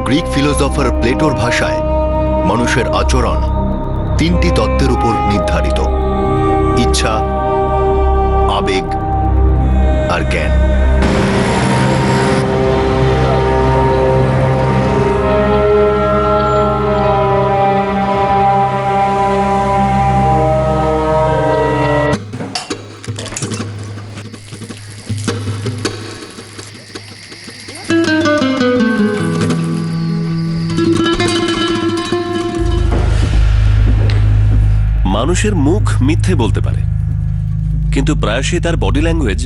Greek philosopher প্লেটোর ভাষায় মানুষের আচরণ তিনটি তত্ত্বের উপর নির্ধারিত: ইচ্ছা, আবেগ আর জ্ঞান। মানুষের মুখ মিথ্যে বলতে পারে, কিন্তু প্রায়শই তার বডি ল্যাঙ্গুয়েজ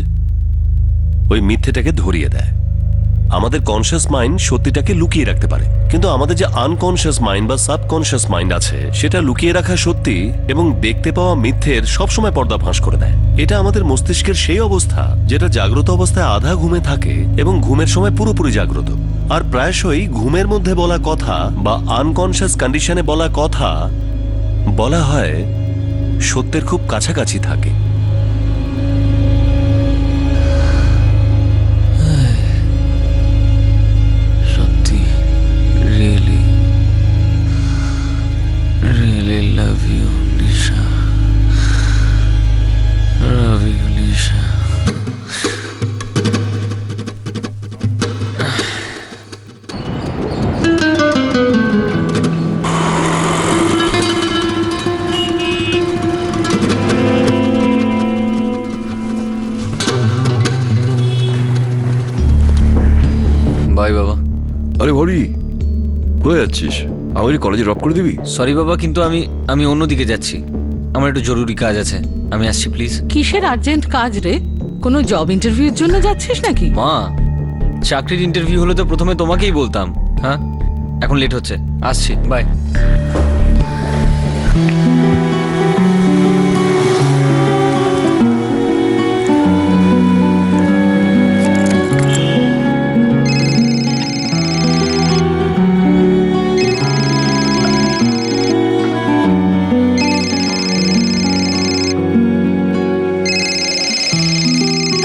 ওই মিথ্যেটাকে ধরিয়ে দেয়। আমাদের কনসিয়াস মাইন্ড সত্যিটাকে লুকিয়ে রাখতে পারে, কিন্তু আমাদের যে আনকনসিয়াস মাইন্ড বা সাবকনসিয়াস মাইন্ড আছে, সেটা লুকিয়ে রাখা সত্যি এবং দেখতে পাওয়া মিথ্যের সবসময় পর্দাফাঁস করে দেয়। এটা আমাদের মস্তিষ্কের সেই অবস্থা যেটা জাগ্রত অবস্থায় আধা ঘুমে থাকে এবং ঘুমের সময় পুরোপুরি জাগ্রত। আর প্রায়শই ঘুমের মধ্যে বলা কথা বা আনকনসিয়াস কন্ডিশনে বলা কথা বলা হয় সত্যের খুব কাছাকাছি থাকে। সত্যি, really really love you Nisha, love you Nisha. Bye বাবা। আরে হরি, কোথায় যাচ্ছিস? আমাকে কলেজে ড্রপ করে দিবি? সরি বাবা, কিন্তু আমি অন্যদিকে যাচ্ছি। আমার একটু জরুরি কাজ আছে, আমি আসছি প্লিজ। কিসের আর্জেন্ট কাজ রে? কোনো জব ইন্টারভিউর জন্য যাচ্ছিস নাকি? মা, চাকরির ইন্টারভিউ হলে তো প্রথমে তোমাকেই বলতাম। হ্যাঁ, এখন লেট হচ্ছে, আসছি, bye.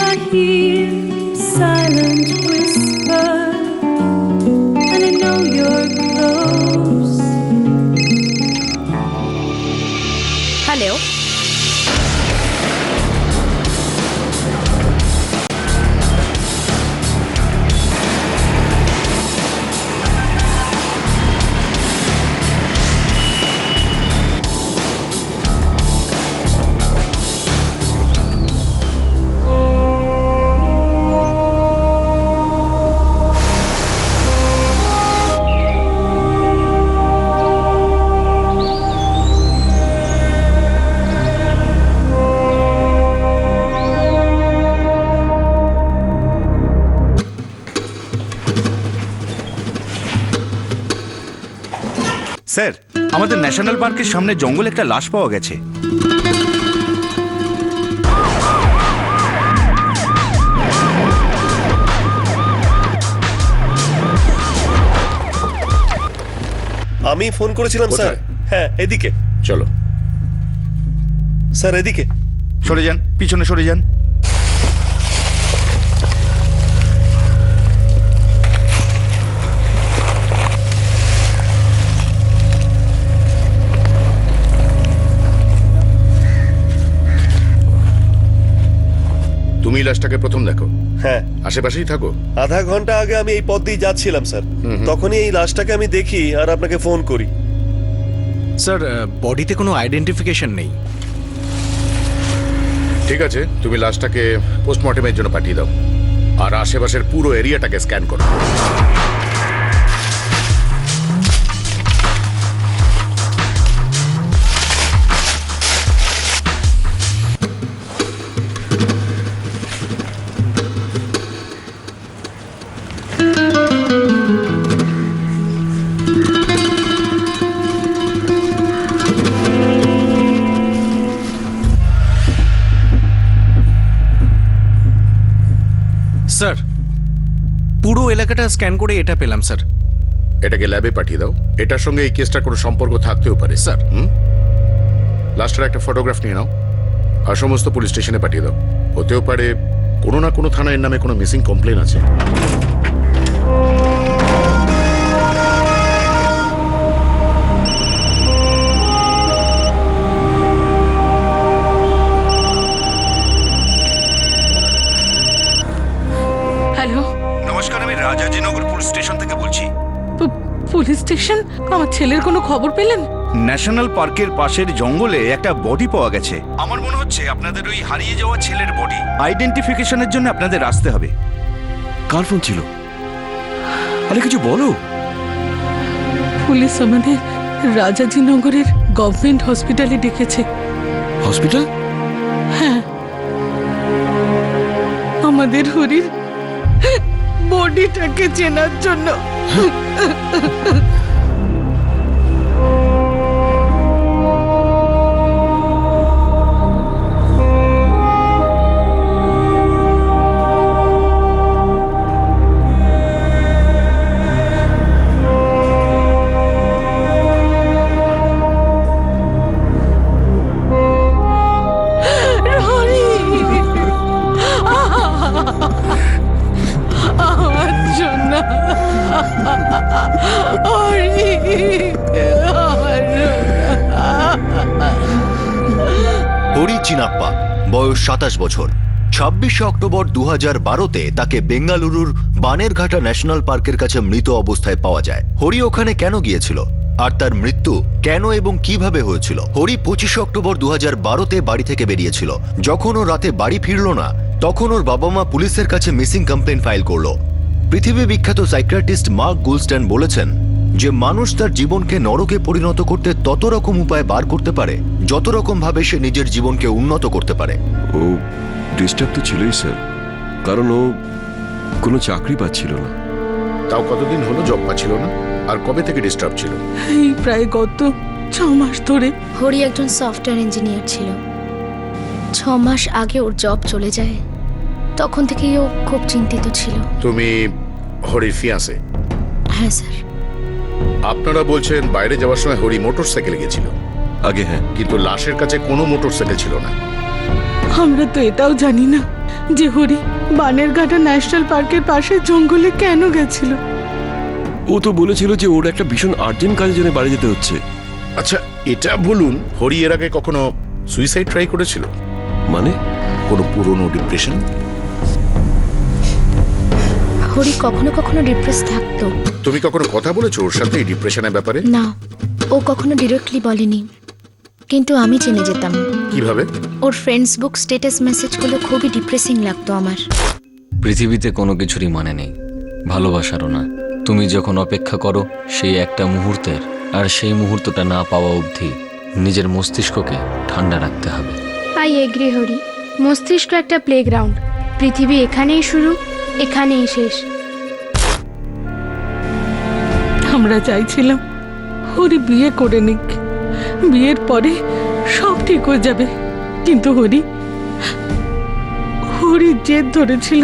I hear silent whisper, and I know you're close. Hello, sir, আমাদের ন্যাশনাল পার্কের সামনে জঙ্গলে একটা লাশ পাওয়া গেছে। আমি ফোন করেছিলাম স্যার। হ্যাঁ, এদিকে চলো। স্যার, এদিকে সরে যান, পিছনে সরে যান। তুমি লাশটাকে প্রথম দেখো? হ্যাঁ, আশেপাশেই থাকো? আধা ঘন্টা আগে আমি এই পথ দিয়ে যাচ্ছিলাম স্যার, তখনই এই লাশটাকে আমি দেখি আর আপনাকে ফোন করি। স্যার, বডিতে কোনো আইডেন্টিফিকেশন নেই। ঠিক আছে, তুমি লাশটাকে পোস্টমর্টেমের জন্য পাঠিয়ে দাও আর আশেপাশের পুরো এরিয়াটাকে স্ক্যান করো। স্যার, পুরো এলাকাটা স্ক্যান করে এটা পেলাম স্যার। এটাকে ল্যাবে পাঠিয়ে দাও। এটার সঙ্গে এই কেসটার কোনো সম্পর্ক থাকতেও পারে। স্যার। লাস্টের একটা ফটোগ্রাফ নিয়ে নাও আর সমস্ত পুলিশ স্টেশনে পাঠিয়ে দাও। হতেও পারে কোনো না কোনো থানায় এর নামে কোনো মিসিং কমপ্লেন আছে। ব্যারাকপুর স্টেশন থেকে বলছি। Police station? আমার ছেলের কোনো খবর পেলেন? ন্যাশনাল পার্কের পাশের জঙ্গলে একটা বডি পাওয়া গেছে। আমার মনে হচ্ছে আপনাদের ওই হারিয়ে যাওয়া ছেলের বডি আইডেন্টিফিকেশনের জন্য আপনাদের আসতে হবে। কার ফোন ছিল? আরে কিছু বলো। পুলিশ আমাদের রাজাজিনগরের গভর্নমেন্ট হসপিটালে ডেকেছে। হসপিটাল? হ্যাঁ, আমাদের হরির বডিটাকে চেনার জন্য। আমার জন্য হরি চিনাপ্পা, বয়স 27 বছর। 26 অক্টোবর 2012-তে তাকে বেঙ্গালুরুর বানেরঘাটা ন্যাশনাল পার্কের কাছে মৃত অবস্থায় পাওয়া যায়। হরি ওখানে কেন গিয়েছিল আর তার মৃত্যু কেন এবং কিভাবে হয়েছিল? হরি 25 অক্টোবর 2012-তে বাড়ি থেকে বেরিয়েছিল। যখন ও রাতে বাড়ি ফিরল না, তখন ওর বাবা মা পুলিশের কাছে মিসিং কমপ্লেন ফাইল করলো। পৃথিবী বিখ্যাত সাইকিয়াট্রিস্ট মার্ক গুলস্ট্যান বলেছেন যে মানুষ তার জীবনকে নরকে পরিণত করতে তত রকম উপায় বার করতে পারে যত রকম ভাবে সে নিজের জীবনকে উন্নত করতে পারে। ও ডিস্টার্ব তো ছিলই স্যার, কারণ ও কোনো চাকরি পাচ্ছিল না। তাও কতদিন হলো জব পাচ্ছিল না? আর কবে থেকে ডিস্টার্ব ছিল? এই প্রায় গত 6 মাস ধরে। হরি একজন সফটওয়্যার ইঞ্জিনিয়ার ছিল। 6 মাস আগে ওর জব চলে যায়। তখন থেকেই ও খুব চিন্তিত ছিল। তুমি হরির ফিয়ান্সে? হ্যাঁ স্যার। আপনারা বলছেন বাইরে যাওয়ার সময় হরি মোটরসাইকেলে গেছিল, আগে হ্যাঁ, কিন্তু লাশের কাছে কোনো মোটরসাইকেল ছিল না। আমরা তো এটাও জানি না যে হরি বানেরঘাটা ন্যাশনাল পার্কের পাশে জঙ্গলে কেন গেছিল। ও তো বলেছিল যে ওর একটা ভীষণ আর্জেন্ট কাজের জন্য বাড়ি যেতে হচ্ছে। আচ্ছা এটা বলুন, হরি এর আগে কখনো সুইসাইড ট্রাই করেছিল? মানে কোনো পুরনো ডিপ্রেশন? হরি কখনো কখনো ডিপ্রেস থাকতো। তুমি কখনো কথা বলেছো ওর সাথে এই ডিপ্রেশনের ব্যাপারে? না, ও কখনো ডিরেক্টলি বলেনি, কিন্তু আমি জেনে যেতাম। কিভাবে? ওর ফ্রেন্ডস বুক স্ট্যাটাস মেসেজগুলো খুবই ডিপ্রেসিং লাগতো আমার। পৃথিবীতে কোনো কিছুরই মানে নেই, ভালোবাসারও না। তুমি যখন অপেক্ষা করো সেই একটা মুহূর্তের, আর সেই মুহূর্তটা না পাওয়া অবধি নিজের মস্তিষ্ককে ঠান্ডা রাখতে হবে। I agree Hari. মস্তিষ্ক একটা প্লেগ্রাউন্ড। পৃথিবী এখানেই শুরু, এখানেই শেষ। আমরা চাইছিলাম হরি বিয়ে করে নিক, বিয়ের পরে সব ঠিক হয়ে যাবে। কিন্তু হরি জেদ ধরেছিল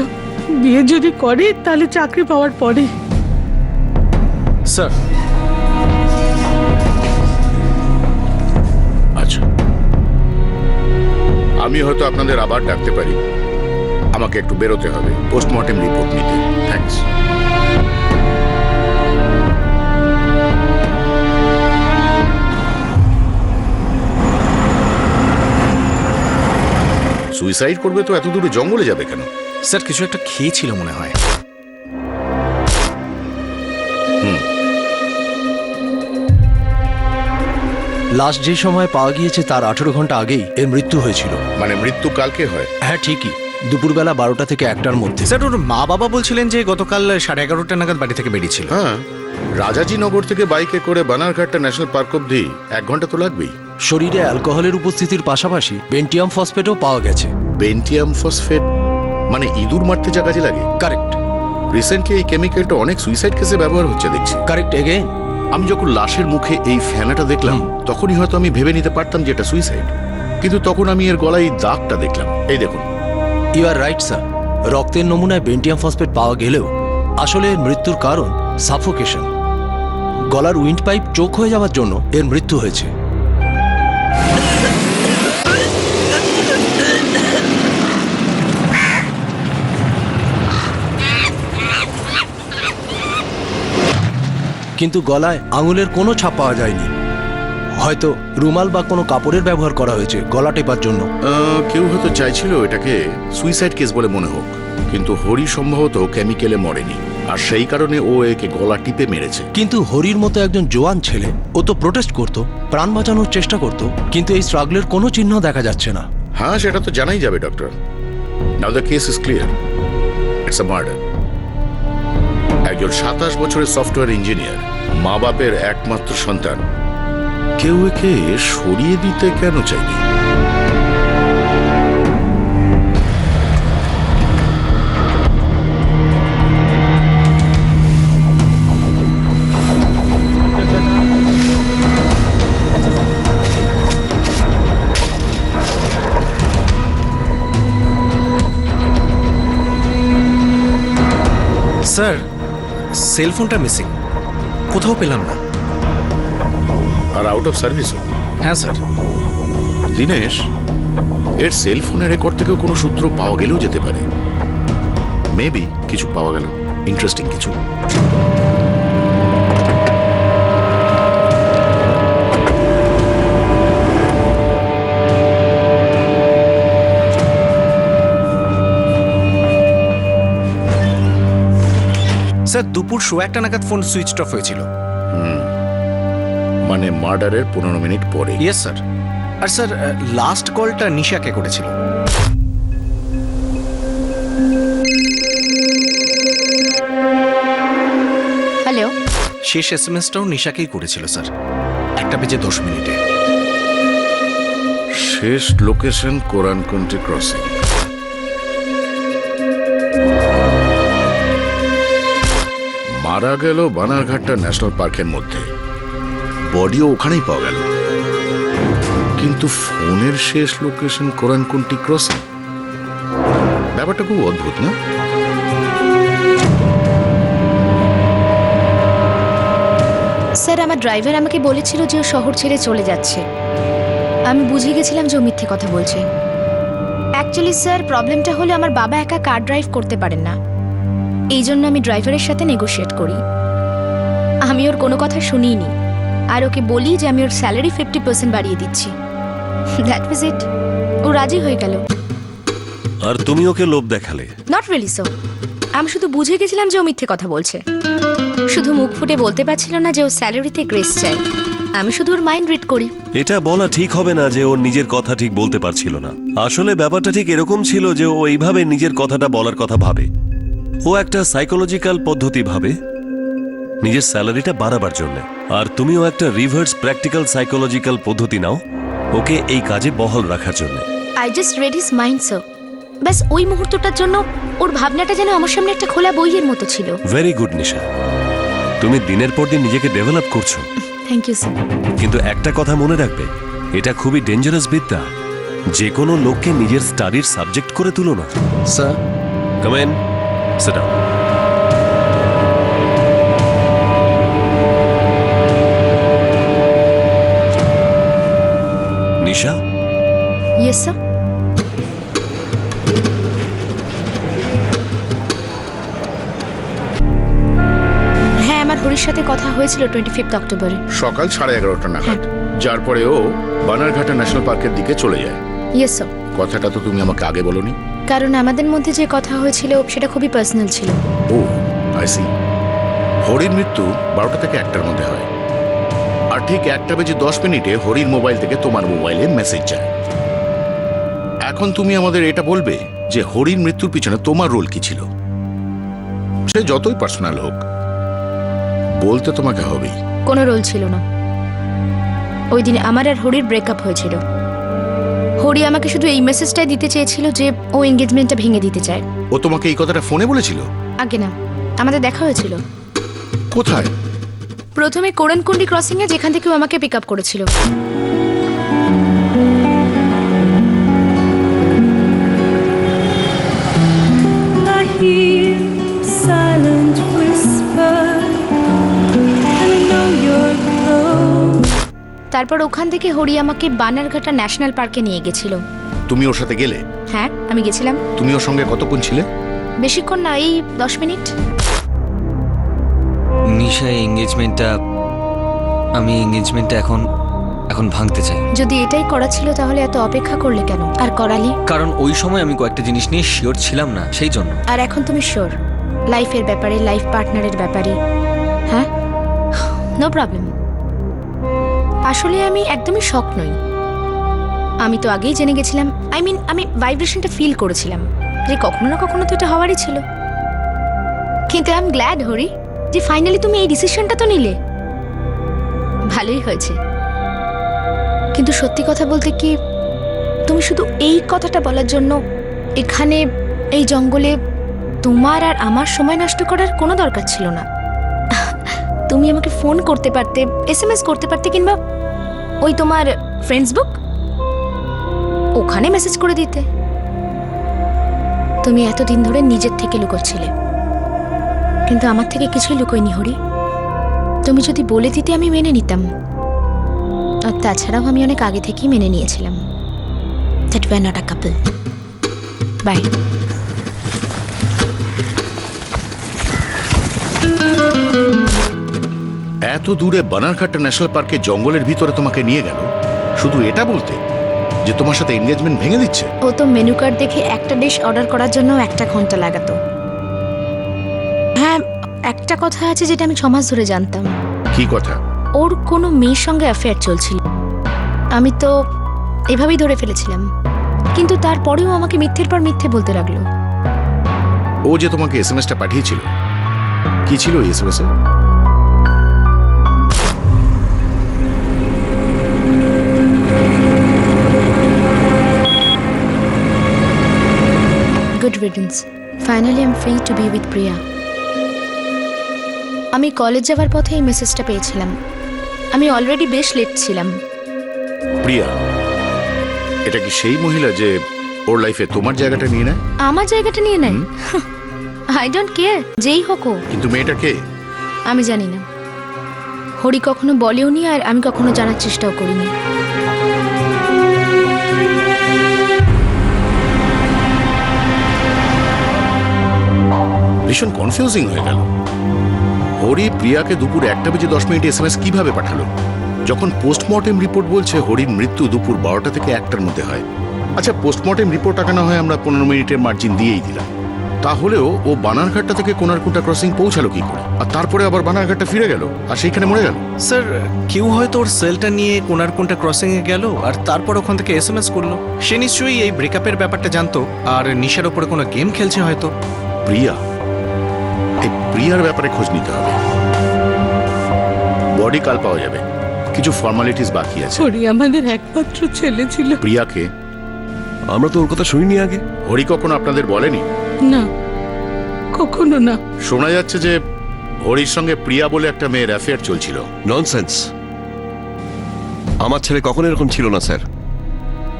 বিয়ে যদি করে তাহলে চাকরি পাওয়ার পরে। স্যার, আচ্ছা, আমি হয়তো আপনাদের আবার ডাকতে পারি। আমাকে একটু বেরোতে হবে পোস্টমর্টেম রিপোর্ট নিতে। থ্যাঙ্কস। সুইসাইড করবে তো এত দূরে জঙ্গলে যাবে কেন? স্যার কিছু একটা খেয়েছিল মনে হয়। লাশ যে সময় পাওয়া গিয়েছে তার 18 ঘন্টা আগেই এর মৃত্যু হয়েছিল। মানে মৃত্যু কালকে হয়? হ্যাঁ ঠিকই, দুপুরবেলা 12টা থেকে 1টার মধ্যে। স্যার ওর মা বাবা বলছিলেন যে গতকাল 11:30টা নাগাদ বাড়ি থেকে বেরিয়েছিল। হ্যাঁ, রাজাজিনগর থেকে বাইকে করে বানারঘাটটা ন্যাশনাল পার্ক অব্দি 1 ঘন্টা তো লাগবেই। শরীরে অ্যালকোহলের উপস্থিতির পাশাপাশি বেন্টিয়াম ফসফেটও পাওয়া গেছে। বেন্টিয়াম ফসফেট মানে ইঁদুর মারতে যা কাজে লাগে? কারেক্ট। রিসেন্টলি এই কেমিক্যালটা অনেক সুইসাইড কেসে ব্যবহার হচ্ছে দেখছি। Correct again. আমি যখন লাশের মুখে এই ফেনাটা দেখলাম তখনই হয়তো আমি ভেবে নিতে পারতাম যে এটা সুইসাইড, কিন্তু তখন আমি এর গলায় এই দাগটা দেখলাম। এই দেখুন। ইউ আর রাইট স্যার, রক্তের নমুনায় বেন্টিয়াম ফসফেট পাওয়া গেলেও আসলে এর মৃত্যুর কারণ সাফোকেশন। গলার উইন্ড পাইপ চোখ হয়ে যাওয়ার জন্য এর মৃত্যু হয়েছে। কিন্তু গলায় আঙুলের কোনো ছাপ পাওয়া যায়নি। হয়তো রুমাল বা কোনো কাপড়ের ব্যবহার করা হয়েছে গলা টেপার জন্য। কেউ হয়তো চাইছিল এটাকে সুইসাইড কেস বলে মনে হোক, কিন্তু হরি সম্ভবত কেমিক্যালে মরেনি। আর সেই কারণে ও একে গলা টিপে মেরেছে। কিন্তু হরির মতো একজন জোয়ান ছেলে, ও তো প্রোটেস্ট করত, প্রাণ বাঁচানোর চেষ্টা করত, কিন্তু এই স্ট্রাগলের কোনো চিহ্ন দেখা যাচ্ছে না। হ্যাঁ, সেটা তো জানাই যাবে doctor. Now the case is clear, it's a murder. একজন 27 বছরের সফটওয়্যার ইঞ্জিনিয়ার, মা বাপের একমাত্র সন্তান, কেউ একে সরিয়ে দিতে কেন চাইনি? স্যার, সেলফোনটা মিসিং, কোথাও পেলাম না। আর আউট অফ সার্ভিসও? হ্যাঁ স্যার। দিনেশ, এর সেল ফোনের রেকর্ড থেকেও কোনো সূত্র পাওয়া গেলেও যেতে পারে। মেবি কিছু পাওয়া গেল, ইন্টারেস্টিং কিছু। স্যার, দুপুর 1:15 নাগাদ ফোন সুইচ অফ হয়েছিল। মানে মার্ডারের 15 মিনিট পরে। Yes sir. আর স্যার, লাস্ট কলটা নিশাকে করেছিল। হ্যালো, শেষ এসএমএসটাও নিশাকেই করেছিল স্যার, 1:10 শেষ লোকেশন কোরানকুন্টি ক্রসিং। মারা গেল বানারঘাটটা ন্যাশনাল পার্কের মধ্যে, বডিও ওখানেই পাওয়া গেল, কিন্তু ফোনের শেষ লোকেশন কোরানকুন্টি ক্রসিং। ব্যাপারটা খুব অদ্ভুত না? স্যার আমার ড্রাইভার আমাকে বলেছিল যে ও শহর ছেড়ে চলে যাচ্ছে। আমি বুঝে গেছিলাম যে ও মিথ্যে কথা বলছে। অ্যাকচুয়ালি স্যার, প্রবলেমটা হলো আমার বাবা একা কার ড্রাইভ করতে পারেন না, এই জন্য আমি ড্রাইভারের সাথে নেগোশিয়েট করি। আমি ওর কোনো কথা শুনিনি, আর ওকে বলি যে আমি ওর স্যালারি 50% বাড়িয়ে দিচ্ছি। দ্যাট ওয়াজ ইট। ও রাজি হয়ে গেল। আর তুমি ওকে লোভ দেখালে? Not really so. আমি শুধু বুঝে গেছিলাম যে ও মিথ্যে কথা বলছে, শুধু মুখ ফুটে বলতে পারছিল না যে ও স্যালারিতে গ্রেস চায়। আমি শুধু ওর মাইন্ড রিড করি। এটা বলা ঠিক হবে না যে ওর নিজের কথা ঠিক বলতে পারছিল না। আসলে ব্যাপারটা ঠিক এরকম ছিল যে ও এইভাবে নিজের কথাটা বলার কথা ভাবে। ও একটা সাইকোলজিক্যাল পদ্ধতি ভাবে নিজের স্যালারিটা বাড়াবার জন্য, আর তুমিও একটা রিভার্স প্র্যাকটিক্যাল সাইকোলজিক্যাল পদ্ধতি নাও ওকে এই কাজে বহাল রাখার জন্য। I just red his mind sir. ব্যাস ওই মুহূর্তটার জন্য ওর ভাবনাটা যেন আমার সামনে একটা খোলা বইয়ের মতো ছিল। ভেরি গুড নিশা, তুমি দিনের পর দিন নিজেকে ডেভেলপ করছো। Thank you sir. কিন্তু একটা কথা মনে রাখবে, এটা খুবই ডেঞ্জারাস বিদ্যা। যে কোনো লোককে নিজের স্টাডির সাবজেক্ট করে তুলো না। Sir, come in, sit down. Nisha? Yes sir. হ্যাঁ, আমার হরির সাথে কথা হয়েছিল 25 অক্টোবরে সকাল 11:30 নাগাদ, যার পরে ও বানারঘাটা ন্যাশনাল পার্কের দিকে চলে যায়। Yes sir. কথাটা তো তুমি আমাকে আগে বলনি। কারণ আমাদের মধ্যে যে কথা হয়েছিল সেটা খুবই পার্সোনাল ছিল। ও আই সি। হরির মৃত্যু 12টা থেকে 1টার মধ্যে হয়, আর ঠিক 1:10 হরির মোবাইল থেকে তোমার মোবাইলে মেসেজ যায়। এখন তুমি আমাদের এটা বলবে যে হরির মৃত্যুর পিছনে তোমার রোল কি ছিল। সে যতই পার্সোনাল হোক, বলতে তোমাকে হবেই। কোনো রোল ছিল না। ওই দিন আমার আর হরির ব্রেকআপ হয়েছিল। হরি আমাকে শুধু এই মেসেজটাই দিতে চেয়েছিল যে ও এঙ্গেজমেন্টটা ভেঙে দিতে চায়। ও তোমাকে এই কথাটা ফোনে বলেছিল? আগে না, আমাদের দেখা হয়েছিল। কোথায়? প্রথমে কোরানকুন্ডি ক্রসিং এ, যেখান থেকে ও আমাকে পিক আপ করেছিল। I hear silent whisper, and I know you're close. তারপর ওখান থেকে হরি আমাকে বানারঘাটা ন্যাশনাল পার্কে নিয়ে গেছিল। তুমি ওর সাথে গেলে? হ্যাঁ, আমি গেছিলাম। তুমি ওর সঙ্গে কতক্ষণ ছিলে? বেশিক্ষণ না, এই 10 মিনিট। নিশা, আমি এঙ্গেজমেন্টটা এখন ভাঙতে চাই। যদি এটাই করা ছিল তাহলে এত অপেক্ষা করলে কেন? আর করালি? কারণ ওই সময় আমি কয়েকটা জিনিস নিয়ে শিওর ছিলাম না, সেই জন্য। আর এখন তুমি শিওর? লাইফের ব্যাপারে, লাইফ পার্টনারের ব্যাপারে। হ্যাঁ, নো প্রবলেম। আসলে আমি একদমই শক নই। আমি তো আগেই জেনে গেছিলাম, আমি ভাইব্রেশনটা ফিল করেছিলাম যে কখনো না কখনো তো এটা হওয়ারই ছিল। কিন্তু আই এম গ্ল্যাড হরি যে ফাইনালি তুমি এই ডিসিশনটা তো নিলে। ভালোই হয়েছে। কিন্তু সত্যি কথা বলতে কি, তুমি শুধু এই কথাটা বলার জন্য এখানে এই জঙ্গলে তোমার আর আমার সময় নষ্ট করার কোনো দরকার ছিল না। তুমি আমাকে ফোন করতে পারতে, SMS করতে পারতে, কিংবা ওই তোমার ফ্রেন্ডস বুক ওখানে মেসেজ করে দিতে। তুমি এতদিন ধরে নিজের থেকে লুকোচ্ছিলে, কিন্তু আমার থেকে কিছুই লুকোয়নি হরি। তুমি যদি বলে দিতে আমি মেনে নিতাম। আর তাছাড়াও আমি অনেক আগে থেকেই মেনে নিয়েছিলাম that we are not a couple. Bye. এত দূরে বানারঘাটা ন্যাশনাল পার্কের জঙ্গলের ভিতরে তোমাকে নিয়ে গেল শুধু এটা বলতে যে তোমার সাথে এনগেজমেন্ট ভেঙে দিচ্ছে? ও তো মেনু কার্ড দেখে একটা ডিশ অর্ডার করার জন্য 1 ঘন্টা লাগাতো। হ্যাঁ, একটা কথা আছে যেটা আমি 6 মাস ধরে জানতাম। কি কথা? ওর কোনো মেয়ের সঙ্গে অ্যাফেয়ার চলছিল। আমি তো এভাবেই ধরে ফেলেছিলাম, কিন্তু তারপরেও আমাকে মিথ্যের পর মিথ্যে বলতে লাগলো। ও যে তোমাকে SMS-টা পাঠিয়েছিল, কি ছিল এই SMS-এ? Good riddance. Finally I'm free to be with Priya. আমি কলেজ যাওয়ার পথে এই মেসেজটা পেয়েছিলাম। আমি অলরেডি বেশ লেট ছিলাম। প্রিয়া, এটা কি সেই মহিলা যে ওর লাইফে তোমার জায়গাটা নিয়ে নেয়? আমার জায়গাটা নিয়ে নেয়? আই ডোন্ট কেয়ার, যেই হোক ও। কিন্তু মেয়েটা কে? আমি জানি না। হরি কখনো বলেওনি, আর আমি কখনো জানার চেষ্টাও করিনি। ভীষণ কনফিউজিং হয়ে গেল। হরি প্রিয়াকে দুপুর 1:10 SMS কিভাবে পাঠালো, যখন পোস্টমর্টেম রিপোর্ট বলছে হরির মৃত্যু দুপুর 12টা থেকে 1টার মধ্যে হয়? আচ্ছা, পোস্টমর্টেম রিপোর্ট আঁকানো হয় আমরা 15 মিনিটের মার্জিন দিয়েই দিলাম। তাহলেও ও বানারঘাটটা থেকে কোনারকুন্টা ক্রসিং পৌঁছালো কি করে? আর তারপরে আবার বানারঘাটটা ফিরে গেল আর সেইখানে মরে গেল? স্যার, কেউ হয়তো ওর সেলটা নিয়ে কোনারকুন্টা ক্রসিংয়ে গেল আর তারপর ওখান থেকে SMS করলো। সে নিশ্চয়ই এই ব্রেকআপের ব্যাপারটা জানতো আর নিশার ওপরে কোনো গেম খেলছে হয়তো। প্রিয়া, এই প্রিয়ার ব্যাপারে খোঁজ নিতে হবে। বডি কাল পাওয়া যাবে, কিছু ফর্মালিটিস বাকি আছে। হরি আমাদের একমাত্র ছেলে ছিল। প্রিয়াকে আমরা তো ওর কথা শুনিনি আগে। হরি কখনো আপনাদের বলেনি? না, কখনো না। শোনা যাচ্ছে যে হরির সঙ্গে প্রিয়া বলে একটা মেয়ের অ্যাফেয়ার চলছিল। ননসেন্স। আমার ছেলে কখনো এরকম ছিল না স্যার।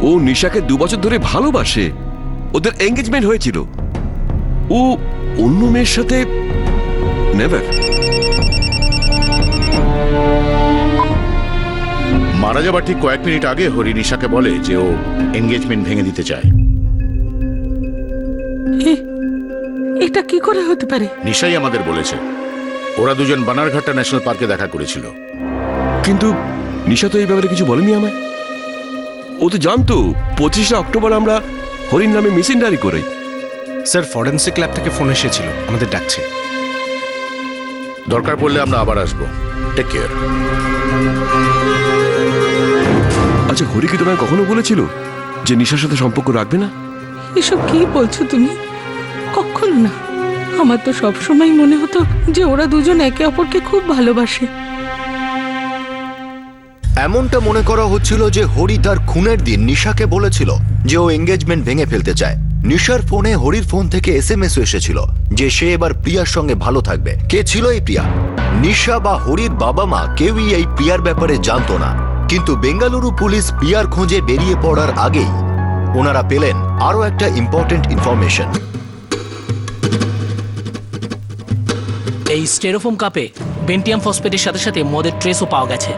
ও নিশাকে 2 বছর ধরে ভালোবাসে, ওদের এঙ্গেজমেন্ট হয়েছিল। ও অন্য মেয়ের সাথে নেভার। মারা যাবার ঠিক কয়েক মিনিট আগে হরি নিশাকে বলে যে ও এনগেজমেন্ট ভেঙে দিতে চায়। এটা কি করে হতে পারে? নিশাই আমাদের বলেছে। ওরা দুজন বানারঘাটা ন্যাশনাল পার্কে দেখা করেছিল। কিন্তু নিশা তো এই ব্যাপারে কিছু বলেনি আমায়। ও তো জানতো 25শে অক্টোবর আমরা হরির নামে মিসিং ডায়েরি করি। স্যার, ফরেন্সিক ল্যাব থেকে ফোন এসেছিল, আমাদের ডাকছে। দরকার পড়লে আমরা আবার আসবো। Take care. আচ্ছা, হরি কি তোমায় কখনো বলেছিল যে নিশার সাথে সম্পর্ক রাখবে না? এসব কি বলছো তুমি? কখনো না। আমার তো সবসময় মনে হতো যে ওরা দুজন একে অপরকে খুব ভালোবাসে। এমনটা মনে করা হচ্ছিল যে হরি তার খুনের দিন নিশাকে বলেছিল যে ও এঙ্গেজমেন্ট ভেঙে ফেলতে চায়। নিশার ফোনে হরির ফোন থেকে SMS এসেছিল যে সে এবার প্রিয়ার সঙ্গে ভালো থাকবে। কে ছিল এই প্রিয়া? নিশা বা হরির বাবা মা কেউই এই প্রিয়ার ব্যাপারে জানতো না। কিন্তু বেঙ্গালুরু পুলিশ প্রিয়ার খোঁজে বেরিয়ে পড়ার আগেই ওনারা পেলেন আরো একটা ইম্পর্টেন্ট ইনফরমেশন। এই স্টেরোফোম কাপে বেন্টিয়াম ফসফেটের সাথে সাথে মদের ট্রেসও পাওয়া গেছে।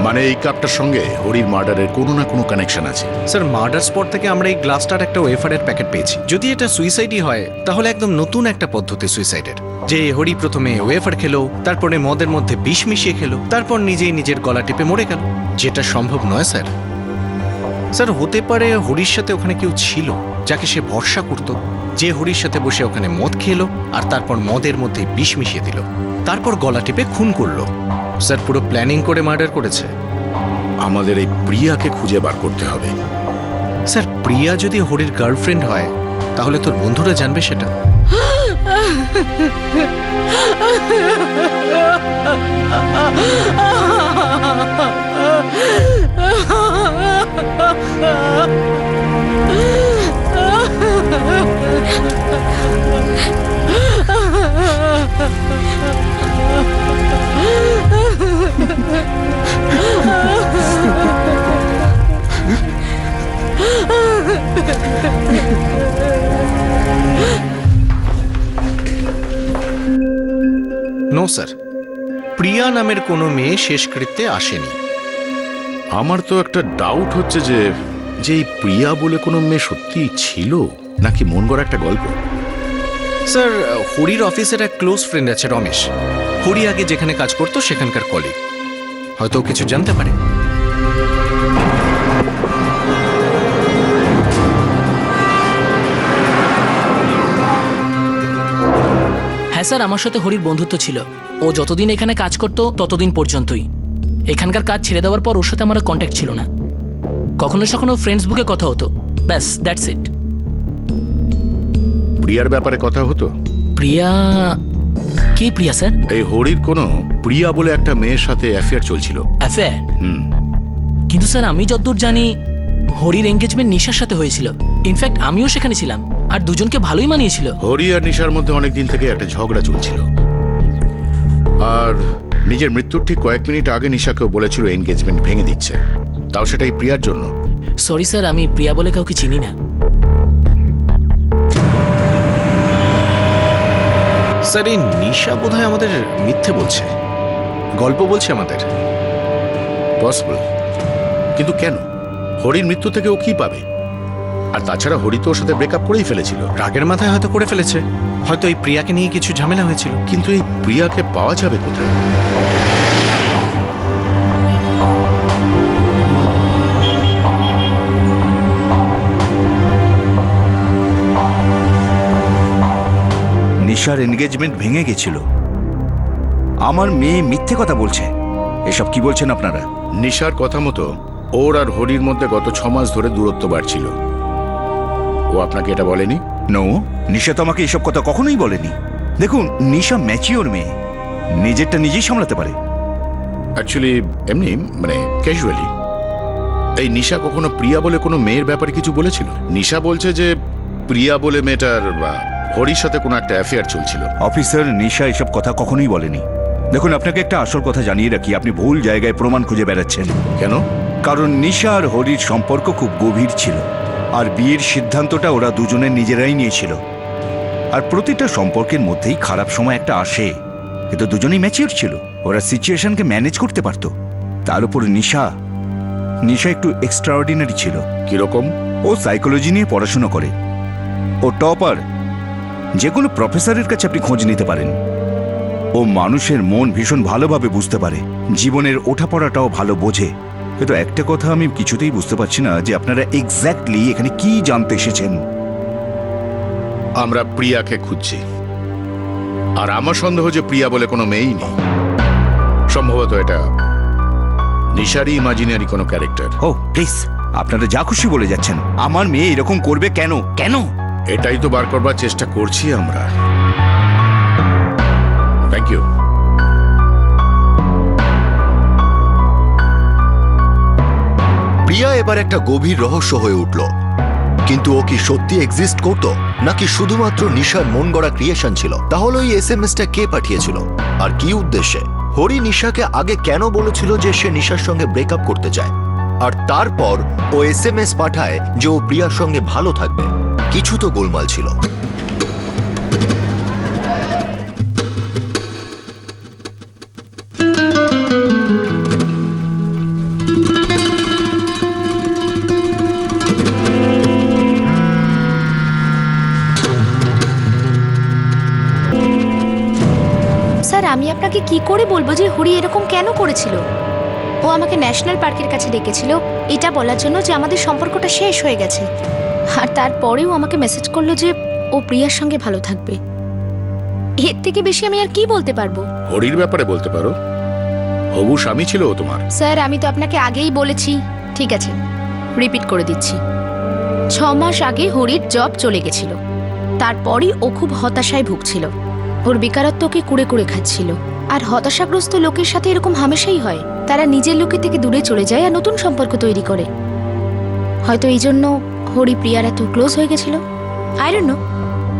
মানে এই কাপটার সঙ্গে হরির মার্ডারের কোনো না কোনো কানেকশন আছে। স্যার, মার্ডার স্পট থেকে আমরা এই গ্লাসটার একটা ওয়েফারের প্যাকেট পেয়েছি। যদি এটা সুইসাইডই হয় তাহলে একদম নতুন একটা পদ্ধতি সুইসাইডের। যে হরি প্রথমে ওয়েফার খেলো, তারপরে মদের মধ্যে বিষ মিশিয়ে খেলো, তারপর নিজেই নিজের গলা টিপে মরে গেল। যেটা সম্ভব নয় স্যার। স্যার, হতে পারে হরির সাথে ওখানে কেউ ছিল যাকে সে ভরসা করত, যে হরির সাথে বসে ওখানে মদ খেলো আর তারপর মদের মধ্যে বিষ মিশিয়ে দিল, তারপর গলা টিপে খুন করলো। স্যার পুরো প্ল্যানিং করে মার্ডার করেছে। আমাদের এই প্রিয়াকে খুঁজে বার করতে হবে। স্যার প্রিয়া যদি হরির গার্লফ্রেন্ড হয় তাহলে তোর বন্ধুরা জানবে সেটা। নো স্যার, প্রিয়া নামের কোনো মেয়ে শেষকৃত্যে আসেনি। আমার তো একটা ডাউট হচ্ছে যে এই প্রিয়া বলে কোনো মেয়ে সত্যিই ছিল নাকি মন গড়া একটা গল্প। স্যার হরির অফিসের এক ক্লোজ ফ্রেন্ড আছে রমেশ। হরি আগে যেখানে কাজ করতো সেখানকার কলিগ, হয়তো ও কিছু জানতে পারে। হ্যাঁ স্যার, আমার সাথে হরির বন্ধুত্ব ছিল। ও যতদিন এখানে কাজ করতো ততদিন পর্যন্তই। এখানকার কাজ ছেড়ে দেওয়ার পর ওর সাথে আমার কন্ট্যাক্ট ছিল না। কখনো কখনো ফ্রেন্ডস বুকে কথা হতো, ব্যাস দ্যাটস ইট। প্রিয়ার ব্যাপারে কথা হতো? প্রিয়া? কে প্রিয়া স্যার? এই হরির কোনো প্রিয়া বলে একটা মেয়ের সাথে অ্যাফেয়ার চলছিল। অ্যাফেয়ার? হুম। কিন্তু স্যার আমি যতদূর জানি হরির এঙ্গেজমেন্ট নিশার সাথে হয়েছিল। ইনফ্যাক্ট আমিও সেখানে ছিলাম, আর দুজনকে ভালোই মানিয়েছিল। হরি আর নিশার মধ্যে অনেকদিন থেকে একটা ঝগড়া চলছিল, আর নিজের মৃত্যুর ঠিক কয়েক মিনিট আগে নিশাকেও বলেছিল এনগেজমেন্ট ভেঙে দিচ্ছে, তাও সেটাই প্রিয়ার জন্য। সরি স্যার, আমি প্রিয়া বলে কাউকে চিনি না। স্যার এই নিশা বোধহয় আমাদের মিথ্যে বলছে, গল্প বলছে আমাদের। পসিবল, কিন্তু কেন? হরির মৃত্যু থেকে ও কি পাবে? আর তাছাড়া হরি তো ওর সাথে ব্রেকআপ করেই ফেলেছিল। রাগের মাথায় হয়তো করে ফেলেছে, হয়তো এই প্রিয়াকে নিয়ে কিছু ঝামেলা হয়েছিল। কিন্তু এই প্রিয়াকে পাওয়া যাবে কোথায়? নিশার এনগেজমেন্ট ভেঙে গেছিল। আমার মেয়ে মিথ্যে কথা বলছে। এসব কি বলছেন আপনারা? নিশার কথা মতো ওর আর হরির মধ্যে গত 6 মাস ধরে দূরত্ব বাড়ছিল। ও আপনাকে এটা বলেনি? নো, নিশা তো আমাকে এসব কথা কখনোই বলেনি। দেখুন, নিশা ম্যাচিওর মেয়ে, নিজেরটা নিজেই সামলাতে পারে। অ্যাকচুয়ালি এমনি মানে ক্যাজুয়ালি। এই নিশা কখনো প্রিয়া বলে কোনো মেয়ের ব্যাপারে কিছু বলেছিল? নিশা বলছে যে প্রিয়া বলে মেয়েটার হরির সাথে কোনো একটা অ্যাফেয়ার চলছিল। অফিসার, নিশা এসব কথা কখনোই বলেনি। দেখুন, আপনাকে একটা আসল কথা জানিয়ে রাখি, আপনি ভুল জায়গায় প্রমাণ খুঁজে বেড়াচ্ছেন। কেন? কারণ নিশা আর হরির সম্পর্ক খুব গভীর ছিল, আর বিয়ের সিদ্ধান্তটা ওরা দুজনে নিজেরাই নিয়েছিল। আর প্রতিটা সম্পর্কের মধ্যেই খারাপ সময় একটা আসে, কিন্তু দুজনেই ম্যাচিওর ছিল, ওরা সিচুয়েশনকে ম্যানেজ করতে পারতো। তার উপর নিশা একটু এক্সট্রাঅর্ডিনারি ছিল। কিরকম? ও সাইকোলজি নিয়ে পড়াশোনা করে, ও টপার। যে কোনো প্রফেসরের কাছে আপনি খোঁজ নিতে পারেন। ও মানুষের মন ভীষণ ভালোভাবে বুঝতে পারে, জীবনের ওঠাপড়াটাও ভালো বোঝে। কিন্তু একটা কথা আমি কিছুতেই বুঝতে পারছি না যে আপনারা এক্স্যাক্টলি এখানে কি জানতে এসেছেন। আমরা প্রিয়াকে খুঁজছি, আর আমার সন্দেহ যে প্রিয়া বলে কোনো মেয়েই নেই। সম্ভবত এটা নিশারই ইমাজিনারি কোনো ক্যারেক্টার। ও প্লিজ, আপনারা যা খুশি বলে যাচ্ছেন। আমার মেয়ে এরকম করবে কেন? কেন? এটাই তো বার করবার চেষ্টা করছি আমরা। Thank you. প্রিয়া এবার একটা গভীর রহস্য হয়ে উঠল। কিন্তু ও কি সত্যি এক্সিস্ট করতো, নাকি শুধুমাত্র নিশার মন গড়া ক্রিয়েশন ছিল? তাহলে ওই এসএমএসটা কে পাঠিয়েছিল, আর কি উদ্দেশ্যে? হরি নিশাকে আগে কেন বলেছিল যে সে নিশার সঙ্গে ব্রেকআপ করতে চায়, আর তারপর ও এসএমএস পাঠায় যে ও প্রিয়ার সঙ্গে ভালো থাকবে? কিছু তো গোলমাল ছিল। স্যার আমি আপনাকে কি করে বলবো যে হরি এরকম কেন করেছিল? ও আমাকে ন্যাশনাল পার্কের কাছে ডেকেছিল এটা বলার জন্য যে আমাদের সম্পর্কটা শেষ হয়ে গেছে, আর তারপরেও আমাকে মেসেজ করলো যে ও প্রিয়ার সঙ্গে ভালো থাকবে। এর থেকে বেশি আমি আর কি বলতে পারবো? হরির ব্যাপারে বলতে পারো, হবু স্বামী ছিল ও তোমার। স্যার আমি তো আপনাকে আগেই বলেছি। ঠিক আছে, রিপিট করে দিচ্ছি। 6 মাস আগে হরির জব চলে গেছিল। তারপরই ও খুব হতাশায় ভুগছিল। ওর বেকারত্বকে কুড়ে কুড়ে খাচ্ছিল। আর হতাশাগ্রস্ত লোকের সাথে এরকম হামেশাই হয়, তারা নিজের লোকের থেকে দূরে চলে যায় আর নতুন সম্পর্ক তৈরি করে। হয়তো এই জন্য হরি প্রিয়ার এত ক্লোজ হয়ে গেছিল। আই ডোন্ট নো,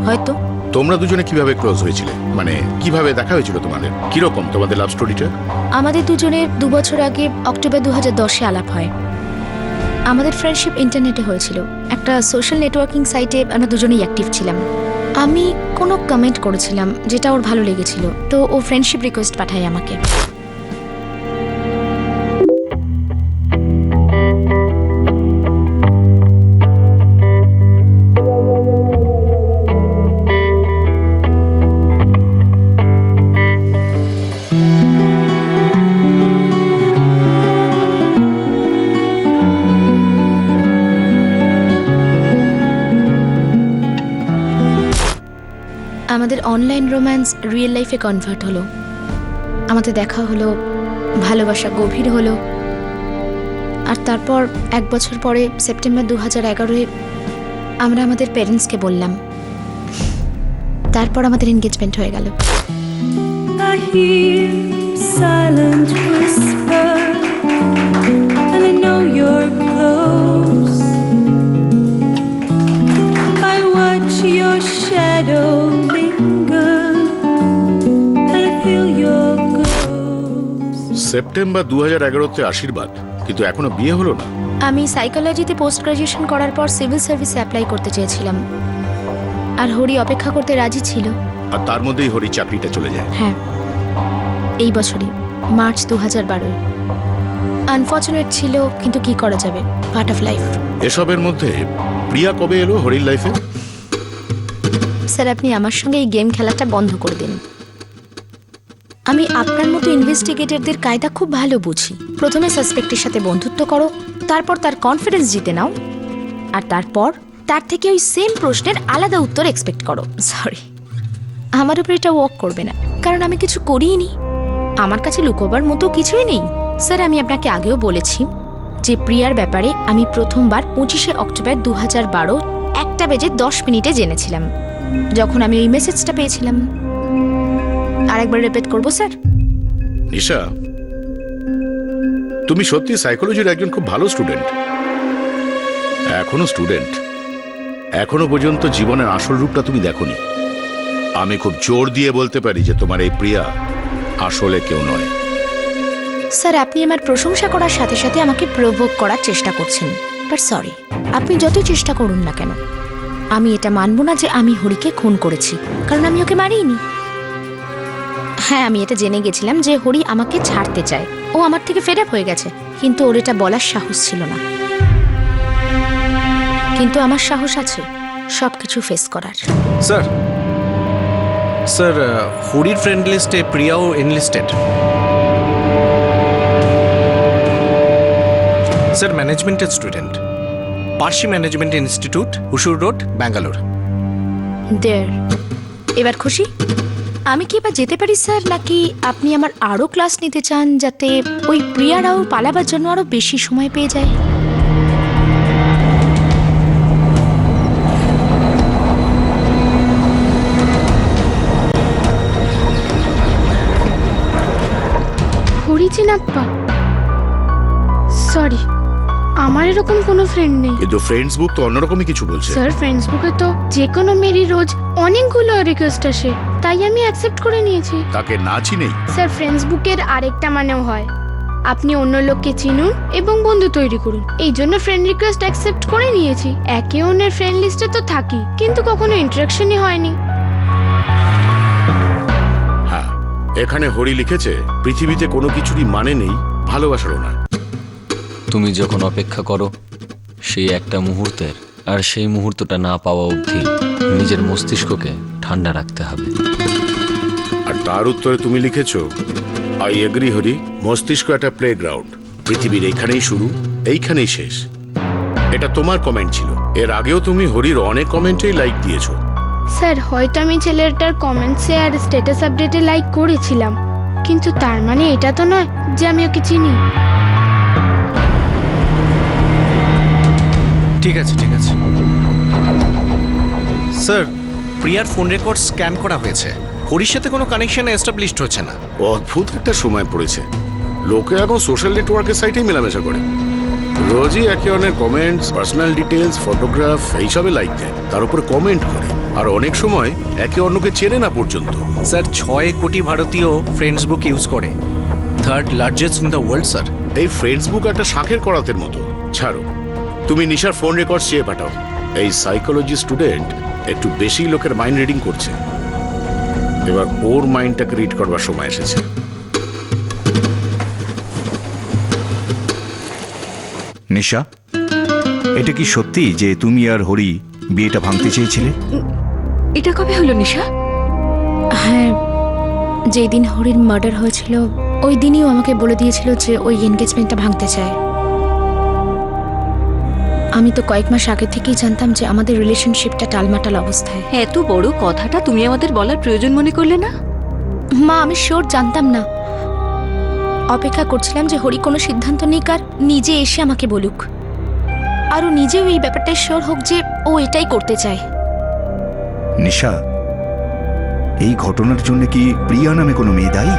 হয়তো। তোমরা দুজনে কিভাবে ক্লোজ হয়েছিলে, মানে কিভাবে দেখা হয়েছিল তোমাদের? কিরকম তোমাদের লাভ স্টোরিটা? আমাদের দুজনের 2 বছর আগে অক্টোবর 2010-এ আলাপ হয়। আমাদের ফ্রেন্ডশিপ ইন্টারনেটে হয়েছিল। একটা সোশ্যাল নেটওয়ার্কিং সাইটে আমরা দুজনেই অ্যাক্টিভ ছিলাম। আমি কোনো কমেন্ট করেছিলাম যেটা ওর ভালো লেগেছিল, তো ও ফ্রেন্ডশিপ রিকোয়েস্ট পাঠায় আমাকে। আমাদের অনলাইন রোম্যান্স রিয়েল লাইফে কনভার্ট হলো। আমাদের দেখা হলো, ভালোবাসা গভীর হলো। আর তারপর 1 বছর পরে সেপ্টেম্বর 2011-এ আমরা আমাদের প্যারেন্টসকে বললাম। তারপর আমাদের এনগেজমেন্ট হয়ে গেল। I hear silent whisper, and I know you're close. I watch your shadow linger, and I feel your ghost. September 2011-তে আশীর্বাদ, কিন্তু এখনো বিয়ে হলো না। আমি সাইকোলজিতে পোস্ট গ্রাজুয়েশন করার পর সিভিল সার্ভিসে অ্যাপ্লাই করতে চেয়েছিলাম, আর হরি অপেক্ষা করতে রাজি ছিল। আর তার মধ্যেই হরি চাকরিটা চলে যায়। হ্যাঁ, এই বছরই মার্চ 2012। আনফর্চুনেট ছিল, কিন্তু কি করা যাবে, পার্ট অফ লাইফ। এসবের মধ্যে প্রিয়া কবে এলো হরির লাইফে? স্যার আপনি আমার সঙ্গে এই গেম খেলাটা বন্ধ করে দিন। আমি আপনার মতো ইনভেস্টিগেটরদের কায়দা খুব ভালো বুঝি। প্রথমে সাসপেক্টের সাথে বন্ধুত্ব করো, তারপর তার কনফিডেন্স জিতে নাও, আর তারপর তার থেকে ওই সেম প্রশ্নের আলাদা উত্তর এক্সপেক্ট করো। সরি, আমার উপর এটা ওয়ার্ক করবে না, কারণ আমি কিছু করিনি। আমার কাছে লুকোবার মতো কিছুই নেই। স্যার আমি আপনাকে আগেও বলেছি যে প্রিয়ার ব্যাপারে আমি প্রথমবার 25শে অক্টোবর 2012 1:10 জেনেছিলাম, যখন আমি ওই মেসেজটা পেয়েছিলাম। আরেকবার রিপিট করবো স্যার? নিশা, তুমি সত্যি সাইকোলজির একজন খুব ভালো স্টুডেন্ট। এখনো স্টুডেন্ট, এখনো পর্যন্ত জীবনের আসল রূপটা তুমি দেখোনি। আমি খুব জোর দিয়ে বলতে পারি যে তোমার এই প্রিয়া আসলে কেউ নয়। স্যার আপনি আমার প্রশংসা করার সাথে সাথে আমাকে প্রভোগ করার চেষ্টা করছেন। বাট সরি, আপনি যতই চেষ্টা করুন না কেন, আমি এটা মানব না যে আমি হরিকে খুন করেছি, কারণ আমি ওকে মারিনি। হ্যাঁ, আমি এটা জেনে গেছিলাম যে হরি আমাকে ছাড়তে চায়, ও আমার থেকে ফেড আপ হয়ে গেছে, কিন্তু ওর এটা বলার সাহস ছিল না। কিন্তু আমার সাহস আছে সবকিছু ফেস করার। স্যার স্যার হরির ফ্রেন্ড লিস্টে প্রিয়াও এনলিস্টেড। স্যার ম্যানেজমেন্টের student, Parsi management institute, Hosur road, Bangalore. There, এবার খুশি? আমি কি এবার যেতে পারি স্যার, নাকি আপনি আমার আরও ক্লাস নিতে চান যাতে ওই প্রিয়ারাও পালাবার জন্য আরও বেশি সময় পেয়ে যায়? হরি চিনাপ্পা, সরি, আমার এরকম কোনো ফ্রেন্ড নেই। কিন্তু ফ্রেন্ডস বুক তো অন্যরকমই কিছু বলছে। স্যার ফ্রেন্ডস বুকে তো যে কোনো মেয়েরই রোজ অনেকগুলো রিকোয়েস্ট আসে, তাই আমি অ্যাকসেপ্ট করে নিয়েছি। তাকে না চিনেই? স্যার ফ্রেন্ডস বুকের আরেকটা মানেও হয় আপনি অন্য লোককে চিনুন এবং বন্ধু তৈরি করুন। এই জন্য ফ্রেন্ড রিকোয়েস্ট অ্যাকসেপ্ট করে নিয়েছি। একে অন্যের ফ্রেন্ড লিস্টে তো থাকি, কিন্তু কখনো ইন্টারাকশনই হয়নি। হ্যাঁ, এখানে হরি লিখেছে পৃথিবীতে কোনো কিছুরই মানে নেই, ভালোবাসারও না। তুমি যখন অপেক্ষা করো সেই একটা মুহূর্তের, আর সেই মুহূর্তটা না পাওয়া অবধি নিজের মস্তিষ্ককে ঠান্ডা রাখতে হবে। আর তার উত্তরে তুমি লিখেছো, আই এগ্রি হরি, মস্তিষ্ক একটা প্লেগ্রাউন্ড, পৃথিবীর এইখানেই শুরু, এইখানেই শেষ। এটা তোমার কমেন্ট ছিল। এর আগেও তুমি হরির অনেক কমেন্টেই লাইক দিয়েছো। স্যার হয়তো আমি ছেলেটার কমেন্টসে আর স্ট্যাটাস আপডেটে লাইক করেছিলাম, কিন্তু তার মানে এটা তো নয় যে আমি ওকে চিনি। ঠিক আছে ঠিক আছে স্যার, প্রিয়ার ফোন রেকর্ড স্ক্যান করা হয়েছে। হরির সাথে কোনো কানেকশন এস্টাবলিশড হচ্ছে না। অদ্ভুত একটা সময় পড়েছে, লোকে এখন সোশ্যাল নেটওয়ার্কের সাইটেই মেলামেশা করে। রোজই একে অন্যের কমেন্টস, পার্সোনাল ডিটেলস, ফটোগ্রাফ এইসবে লাইক দেয়, তার উপরে কমেন্ট করে, আর অনেক সময় একে অন্যকে চেনে না পর্যন্ত। স্যার 6 কোটি ভারতীয় ফ্রেন্ডসবুক ইউজ করে, third largest in the world sir. এই ফ্রেন্ডসবুক একটা শাঁখের করাতের মতো। ছাড়ো, তুমি নিশার ফোন রেকর্ড চেয়ে পাঠাও। এই সাইকোলজি স্টুডেন্ট একটু বেশি লোকের মাইন্ড রিডিং করছে, এবার ওর মাইন্ডটাকে রিড করবার সময় এসেছে। নিশা, এটা কি সত্যি যে তুমি আর হরি বিয়েটা ভাঙতে চেয়েছিলে? এটা কবে হলো নিশা? হ্যাঁ, যেদিন হরির মার্ডার হয়েছিল ওই দিনই ও আমাকে বলে দিয়েছিল যে ওই এনগেজমেন্টটা ভাঙতে চায়। আমি তো কয়েক মাস আগে থেকেই জানতাম যে আমাদের রিলেশনশিপটা টালমাটাল অবস্থায়। এত বড় কথাটা তুমি আমাদের বলার প্রয়োজন মনে করলে না? মা, আমি শিওর জানতাম না। অপেক্ষা করছিলাম যে হরি কোনো সিদ্ধান্ত নিক আর নিজে এসে আমাকে বলুক, আর ও নিজেও এই ব্যাপারটায় শিওর হোক যে ও এটাই করতে চায়। নিশা, এই ঘটনার জন্য কি প্রিয়া নামে কোনো মেয়ে দায়ী?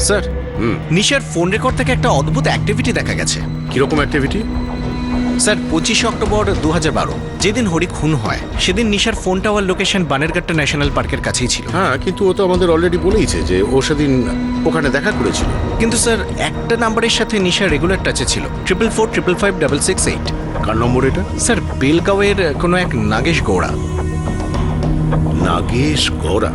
স্যার, নিশার ফোন রেকর্ড থেকে একটা অদ্ভুত অ্যাক্টিভিটি দেখা গেছে। কিরকম অ্যাক্টিভিটি? স্যার 25 অক্টোবর 2012 যেদিন হরি খুন হয় সেদিন নিশার ফোন টাওয়ার লোকেশন বানেরঘাটটা ন্যাশনাল পার্কের কাছেই ছিল। হ্যাঁ, কিন্তু ও তো আমাদের অলরেডি বলেইছে যে ও সেদিন ওখানে দেখা করেছিল। কিন্তু স্যার একটা নাম্বারের সাথে নিশা রেগুলার টাচে ছিল, 4445556668। কার নম্বর এটা? স্যার বেলগাঁওয়ের কোনো এক নাগেশ গৌড়া। নাগেশ গৌড়া?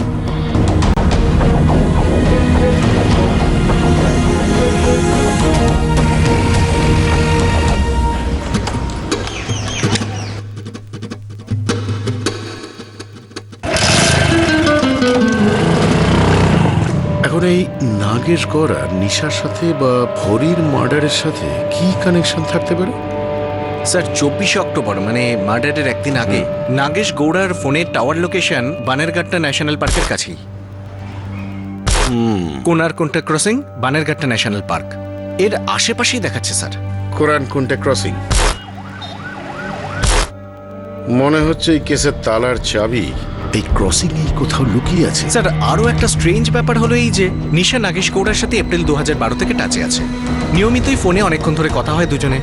এখন এই নাগেশ গৌড়া নিশার সাথে বা হরির মার্ডারের সাথে কি কানেকশন থাকতে পারে? স্যার 24 অক্টোবর মানে মার্ডারের একদিন আগে নাগেশ গৌড়ার ফোনের টাওয়ার লোকেশন বানেরঘাটটা ন্যাশনাল পার্কের কাছেই। কোনারকুন্টা ক্রসিং, বানেরঘাটটা ন্যাশনাল পার্ক এর আশেপাশেই দেখাচ্ছে স্যার। কোনারকুন্টা ক্রসিং। মনে হচ্ছে এই কেসের তালার চাবি এই ক্রসিং এই কোথাও লুকিয়ে আছে। স্যার আরও একটা স্ট্রেঞ্জ ব্যাপার হলো এই যে নিশা নাগেশ গৌড়ার সাথে এপ্রিল 2012 থেকে টাচে আছে, নিয়মিতই ফোনে অনেকক্ষণ ধরে কথা হয় দুজনে।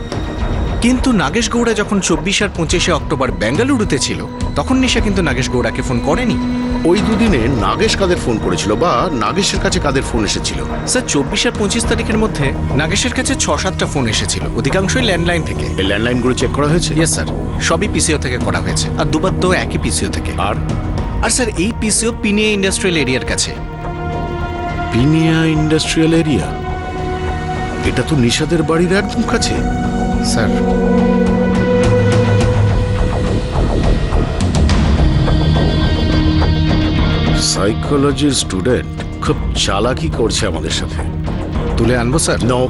কিন্তু নাগেশ গৌড়া যখন 24 আর 25 অক্টোবর বেঙ্গালুরুতে ছিল তখন নিশা কিন্তু নাগেশ গৌড়াকে ফোন করেনি। ওই দুদিনে নাগেশ কাদের ফোন করেছিল বা নাগেশের কাছে কাদের ফোন এসেছিল? স্যার 24 আর 25 তারিখের মধ্যে নাগেশের কাছে 6-7টা ফোন এসেছিল, অধিকাংশই ল্যান্ডলাইন থেকে। এই ল্যান্ডলাইনগুলো চেক করা হয়েছে? ইয়েস স্যার, সবই পিসিও থেকে করা হয়েছে, আর দুবার তো একই পিসিও থেকে। আর স্যার এই পিসিও পিনিয়া ইন্ডাস্ট্রিয়াল এরিয়ার কাছে। Pinia industrial area? এটা তো নিশাদের বাড়ির একদম কাছে। স্যার সাইকোলজির স্টুডেন্ট খুব চালাকি করছে আমাদের সাথে। তুলে আনবো স্যার? নো,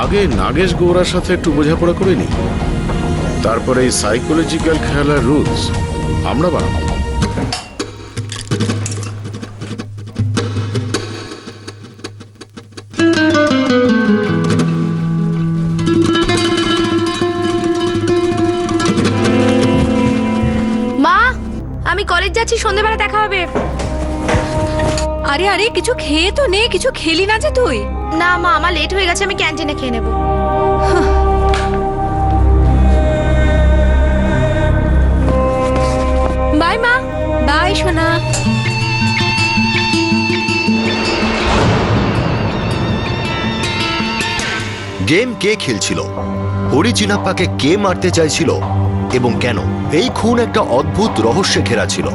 আগে নাগেশ গৌড়ার সাথে একটু বোঝাপড়া করে নি, তারপরে এই সাইকোলজিক্যাল খেলার রুলস আমরা বানাবো। মা, আমি কলেজ যাচ্ছি, সন্ধ্যেবেলা দেখা হবে। আরে আরে কিছু খেয়ে তো নে, কিছু খেলি না যে তুই? না মা, আমার লেট হয়ে গেছে, আমি ক্যান্টিনে খেয়ে নেব। বাই মা। বাই সোনা। গেম কে খেলছিল? হরি চিনাপ্পাকে কে মারতে চাইছিল এবং কেন? এই খুন একটা অদ্ভুত রহস্যে ঘেরা ছিল।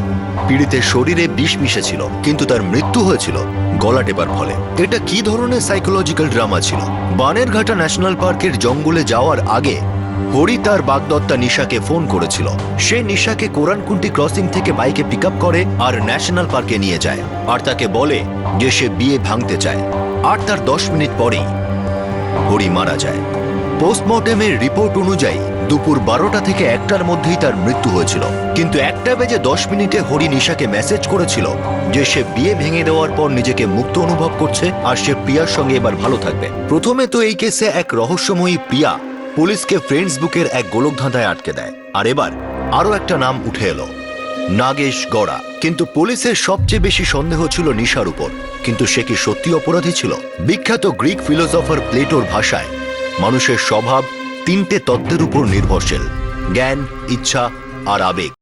পীড়িতের শরীরে বিষ মিশেছিল, কিন্তু তার মৃত্যু হয়েছিল গলা টেপার ফলে। এটা কি ধরনের সাইকোলজিক্যাল ড্রামা ছিল? বানেরঘাটা ন্যাশনাল পার্কের জঙ্গলে যাওয়ার আগে হরি তার বাগদত্তা নিশাকে ফোন করেছিল। সে নিশাকে কোরানকুন্টি ক্রসিং থেকে বাইকে পিক আপ করে আর ন্যাশনাল পার্কে নিয়ে যায়, আর তাকে বলে যে সে বিয়ে ভাঙতে চায়। আর তার 10 মিনিট পরেই হরি মারা যায়। পোস্টমর্টেমের রিপোর্ট অনুযায়ী দুপুর 12টা থেকে 1টার মধ্যেই তার মৃত্যু হয়েছিল, কিন্তু 1:10 হরি নিশাকে মেসেজ করেছিল যে সে বিয়ে ভেঙে দেওয়ার পর নিজেকে মুক্ত অনুভব করছে আর সে প্রিয়ার সঙ্গে এবার ভালো থাকবে। প্রথমে তো এই কেসে এক রহস্যময়ী প্রিয়া পুলিশকে ফ্রেন্ডস বুকের এক গোলকধাঁধায় আটকে দেয়, আর এবার আরো একটা নাম উঠে এলো, নাগেশ গড়া। কিন্তু পুলিশের সবচেয়ে বেশি সন্দেহ ছিল নিশার উপর। কিন্তু সে কি সত্যি অপরাধী ছিল? বিখ্যাত গ্রিক ফিলোসফার প্লেটোর ভাষায় মানুষের স্বভাব 3টে তত্ত্বের উপর নির্ভরশীল: জ্ঞান, ইচ্ছা আর আবেগ।